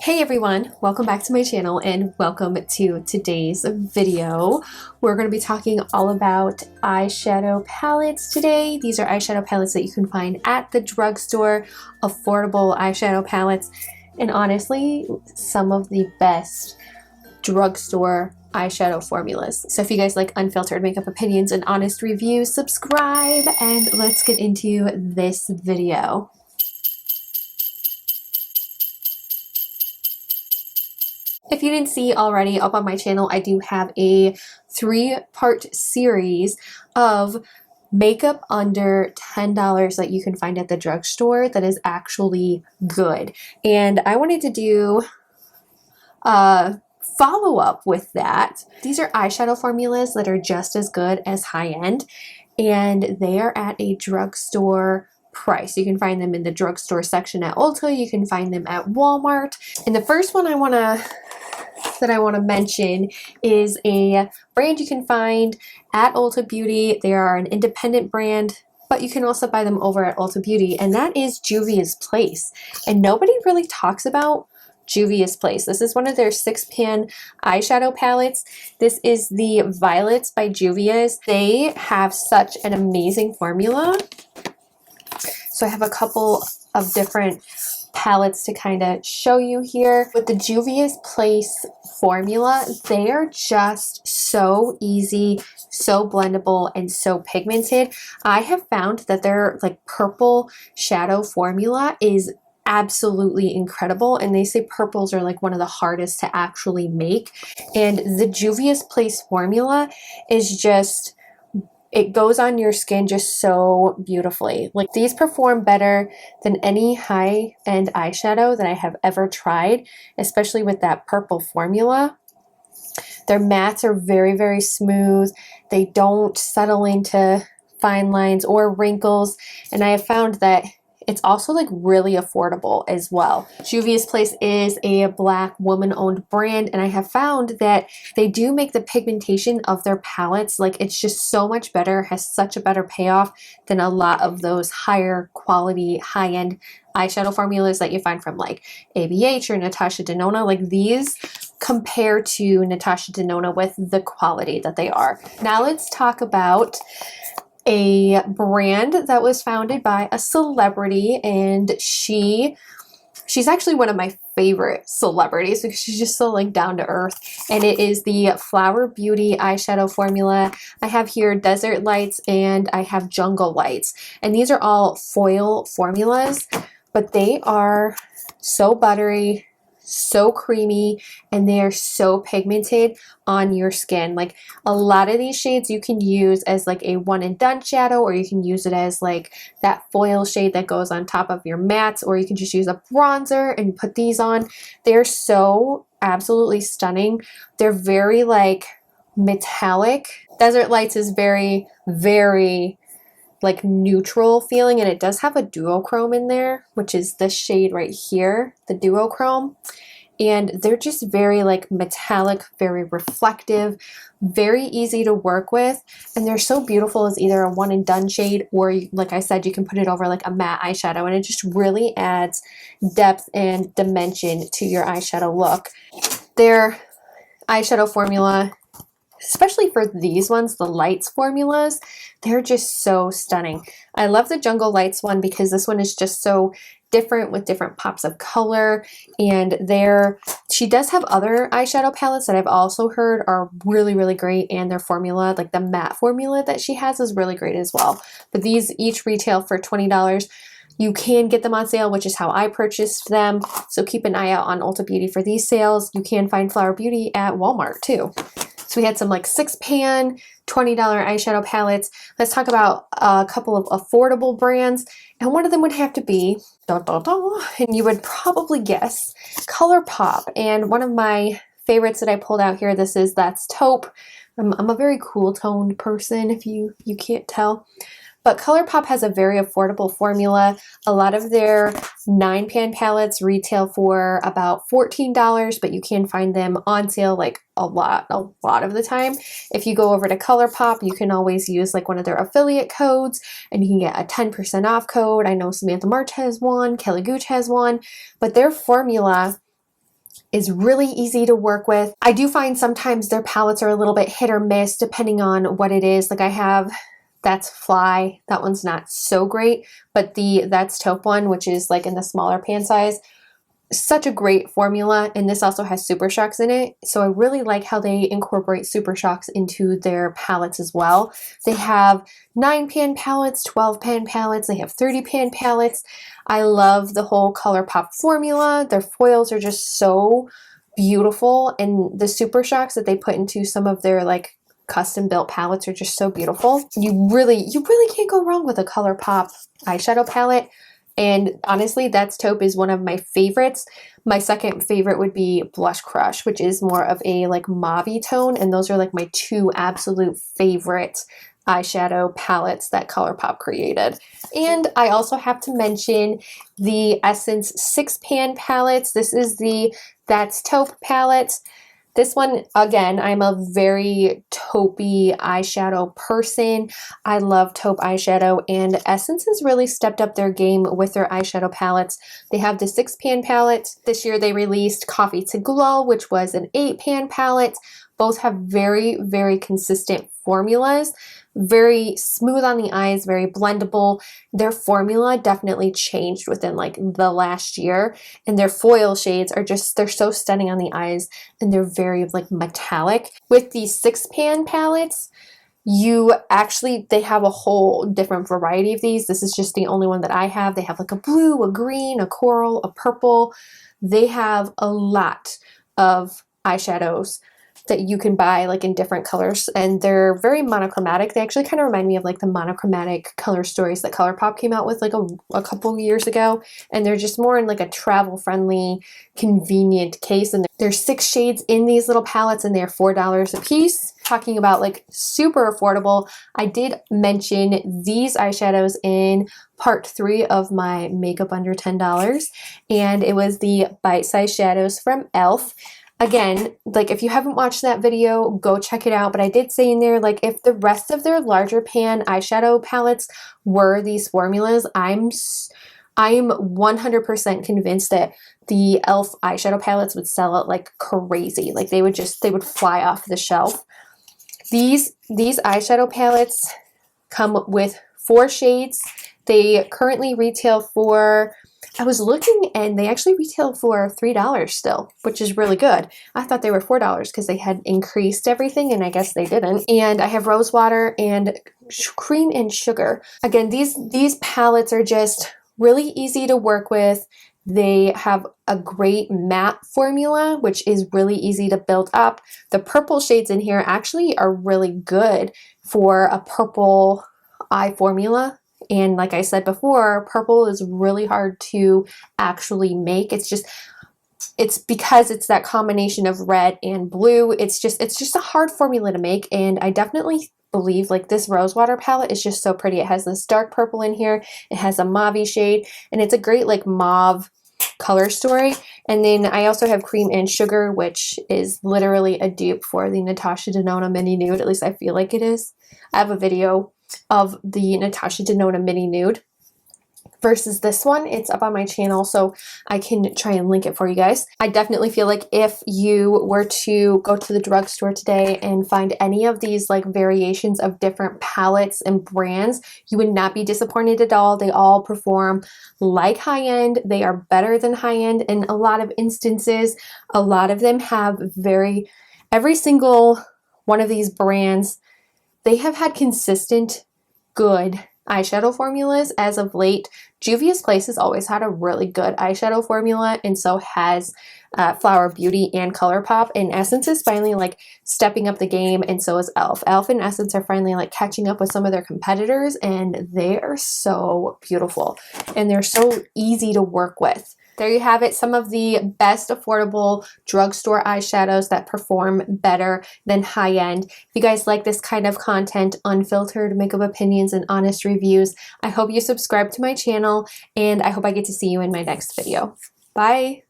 Hey everyone, welcome back to my channel and welcome to today's video. We're going to be talking all about eyeshadow palettes today. These are eyeshadow palettes that you can find at the drugstore, affordable eyeshadow palettes, and honestly, some of the best drugstore eyeshadow formulas. So if you guys like unfiltered makeup opinions and honest reviews, subscribe and let's get into this video. If you didn't see already, up on my channel, I do have a 3-part series of makeup under $10 that you can find at the drugstore that is actually good. And I wanted to do a follow-up with that. These are eyeshadow formulas that are just as good as high-end, and they are at a drugstore price. You can find them in the drugstore section at Ulta. You can find them at Walmart. And the first one I want to mention is a brand you can find at Ulta Beauty. They are an independent brand, but you can also buy them over at Ulta Beauty, and that is Juvias Place. And nobody really talks about Juvias Place. This is one of their 6-pan eyeshadow palettes. This is the Violets by Juvias. They have such an amazing formula. So I have a couple of different palettes to kind of show you here. With the Juvias Place formula, they are just so easy, so blendable, and so pigmented. I have found that their purple shadow formula is absolutely incredible, and they say purples are one of the hardest to actually make, and the Juvias Place formula is just, it goes on your skin just so beautifully. These perform better than any high-end eyeshadow that I have ever tried, especially with that purple formula. Their mattes are very, very smooth. They don't settle into fine lines or wrinkles, and I have found that it's also really affordable as well. Juvias Place is a Black woman-owned brand, and I have found that they do make the pigmentation of their palettes, it's just so much better, has such a better payoff than a lot of those higher quality, high-end eyeshadow formulas that you find from ABH or Natasha Denona. These compare to Natasha Denona with the quality that they are. Now let's talk about a brand that was founded by a celebrity, and she's actually one of my favorite celebrities because she's just so down to earth, and it is the Flower Beauty eyeshadow formula. I have here Desert Lights and I have Jungle Lights, and these are all foil formulas, but they are so buttery, so creamy, and they are so pigmented on your skin. A lot of these shades you can use as a one and done shadow, or you can use it as that foil shade that goes on top of your mattes, or you can just use a bronzer and put these on. They're so absolutely stunning. They're very metallic. Desert Lights is very, very neutral feeling, and it does have a duochrome in there, which is this shade right here, the duochrome, and they're just very metallic, very reflective, very easy to work with, and they're so beautiful as either a one and done shade, or like I said, you can put it over a matte eyeshadow, and it just really adds depth and dimension to your eyeshadow look. Their eyeshadow formula, especially for these ones, the lights formulas, they're just so stunning. I love the Jungle Lights one because this one is just so different with different pops of color, and she does have other eyeshadow palettes that I've also heard are really, really great, and their formula, the matte formula that she has, is really great as well. But these each retail for $20. You can get them on sale, which is how I purchased them, so keep an eye out on Ulta Beauty for these sales. You can find Flower Beauty at Walmart too. So we had some 6-pan, $20 eyeshadow palettes. Let's talk about a couple of affordable brands, and one of them would have to be, and you would probably guess, Colourpop. And one of my favorites that I pulled out here, that's Taupe. I'm a very cool toned person, if you can't tell. But Colourpop has a very affordable formula. A lot of their 9-pan palettes retail for about $14, but you can find them on sale a lot of the time. If you go over to Colourpop, you can always use one of their affiliate codes, and you can get a 10% off code. I know Samantha March has one, Kelly Gooch has one, but their formula is really easy to work with. I do find sometimes their palettes are a little bit hit or miss depending on what it is. Like I have That's Fly. That one's not so great, but the That's Taupe one, which is like in the smaller pan size, such a great formula, and this also has Super Shocks in it, so I really like how they incorporate Super Shocks into their palettes as well. They have 9-pan palettes, 12-pan palettes, they have 30-pan palettes. I love the whole Colourpop formula. Their foils are just so beautiful, and the Super Shocks that they put into some of their like custom built palettes are just so beautiful. You really can't go wrong with a Colourpop eyeshadow palette. And honestly, That's Taupe is one of my favorites. My second favorite would be Blush Crush, which is more of a like mauve-y tone. And those are like my two absolute favorite eyeshadow palettes that Colourpop created. And I also have to mention the Essence 6-pan palettes. This is the That's Taupe palette. This one, again, I'm a very taupey eyeshadow person. I love taupe eyeshadow, and Essence has really stepped up their game with their eyeshadow palettes. They have the 6-pan palette. This year they released Coffee to Glow, which was an 8-pan palette. Both have very, very consistent formulas. Very smooth on the eyes, very blendable. Their formula definitely changed within like the last year, and their foil shades are just, they're so stunning on the eyes, and they're very like metallic. With these 6-pan palettes, they have a whole different variety of these. This is just the only one that I have. They have like a blue, a green, a coral, a purple. They have a lot of eyeshadows that you can buy like in different colors, and they're very monochromatic. They actually kind of remind me of like the monochromatic color stories that Colourpop came out with like a couple of years ago, and they're just more in like a travel friendly, convenient case. And there's 6 shades in these little palettes, and they're $4 a piece. Talking about like super affordable, I did mention these eyeshadows in part 3 of my makeup under $10, and it was the Bite Size Shadows from e.l.f. Again, like if you haven't watched that video, go check it out. But I did say in there, like if the rest of their larger pan eyeshadow palettes were these formulas, I'm 100% convinced that the e.l.f. eyeshadow palettes would sell out like crazy. Like they would fly off the shelf. These eyeshadow palettes come with 4 shades. They currently retail for, I was looking, and they actually retail for $3 still, which is really good. I thought they were $4 because they had increased everything, and I guess they didn't. And I have Rose Water and Cream and Sugar. Again, these palettes are just really easy to work with. They have a great matte formula, which is really easy to build up. The purple shades in here actually are really good for a purple eye formula. And like I said before, purple is really hard to actually make. It's because it's that combination of red and blue. It's just a hard formula to make, and I definitely believe like this Rosewater palette is just so pretty. It has this dark purple in here, it has a mauve shade, and it's a great like mauve color story. And then I also have Cream and Sugar, which is literally a dupe for the Natasha Denona Mini Nude. At least I feel like it is. I have a video of the Natasha Denona Mini Nude versus this one. It's up on my channel, so I can try and link it for you guys. I definitely feel like if you were to go to the drugstore today and find any of these like variations of different palettes and brands, you would not be disappointed at all. They all perform like high-end. They are better than high-end in a lot of instances. A lot of them have every single one of these brands, they have had consistent good eyeshadow formulas as of late. Juvias Place has always had a really good eyeshadow formula, and so has Flower Beauty and Colourpop. And Essence is finally like stepping up the game, and so is e.l.f. e.l.f. and Essence are finally like catching up with some of their competitors, and they are so beautiful and they're so easy to work with. There you have it, some of the best affordable drugstore eyeshadows that perform better than high-end. If you guys like this kind of content, unfiltered makeup opinions and honest reviews, I hope you subscribe to my channel, and I hope I get to see you in my next video. Bye!